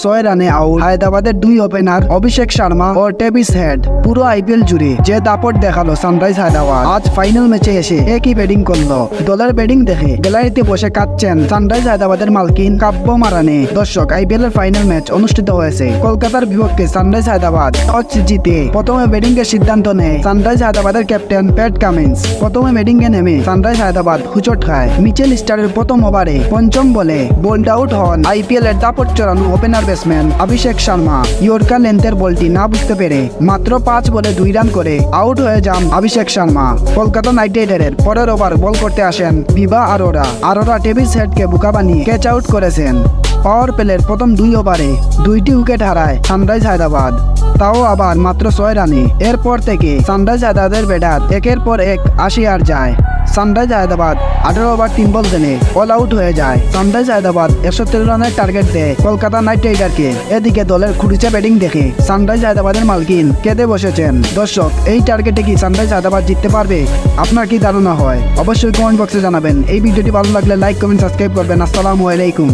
6 রানে আউট হায়দ্রাবাদের 2 ওপেনার অভিষেক শর্মা ও Travis head. পুরো আইপিএল জুড়ে যে দাপট দেখালো সানরাইজ হায়দ্রাবাদ, আজ ফাইনাল ম্যাচে এসে একই ব্যাটিং করলো। দলের ব্যাটিং দেখে গ্যালারিতে বসে কাঁদছেন সানরাইজ হায়দ্রাবাদের মালকিন কাব্য মারানে। দর্শক, আইপিএল এর ফাইনাল ম্যাচ অনুষ্ঠিত হয়েছে। কলকাতার বিপক্ষে সানরাইজ হায়দ্রাবাদ টস জিতে প্রথমে ব্যাটিং এর সিদ্ধান্ত নেয় সানরাইজ হায়দ্রাবাদের ক্যাপ্টেন প্যাট কামিন্স। প্রথমে ব্যাটিং এ নেমে সানরাইজ হায়দ্রাবাদ হুচট খায়। মিচেল স্টারের প্রথম ওভারে পঞ্চম বলে বোল্ড আউট হন আইপিএল এর দাপট চড়ানো opener batsman Abhishek Sharma. Yorker লেন্থের বলটি না বুঝতে পেরে মাত্র 5 বলে 2 রান করে আউট হয়ে যান অভিষেক শর্মা। কলকাতা নাইট রাইডারের পরের ওভার বল করতে আসেন বিভা আরোরা ট্রেভিস হেডকে বোকা বানিয়ে ক্যাচ আউট করেছেন। পাওয়ার প্লের প্রথম 2 ওভারে 2টি উইকেট হারায় সানরাইজ হায়দ্রাবাদ, তাও আবার মাত্র 6 রানে। এরপর থেকে সানরাইজ হায়দ্রাবাদের ব্যাটার একের পর এক আসি আর যায়। সানরাইজ হায়দ্রাবাদ 18 ওভার 3 বল দেনে অল আউট হয়ে যায়। সানরাইজ হায়দ্রাবাদ 113 রানের টার্গেট দেয় কলকাতা নাইট রাইডারকে। এদিকে দলের খুঁড়িচা ব্যাটিং দেখে সানরাইজ হায়দ্রাবাদের মালকিন কেঁদে বসেছেন। দর্শক, এই টার্গেটে কি সানরাইজ হায়দ্রাবাদ জিততে পারবে? আপনার কি ধারণা হয়? অবশ্যই কমেন্ট বক্সে জানাবেন। এই ভিডিওটি ভালো লাগলে লাইক কমেন্ট সাবস্ক্রাইব করবেন। আসসালামু আলাইকুম।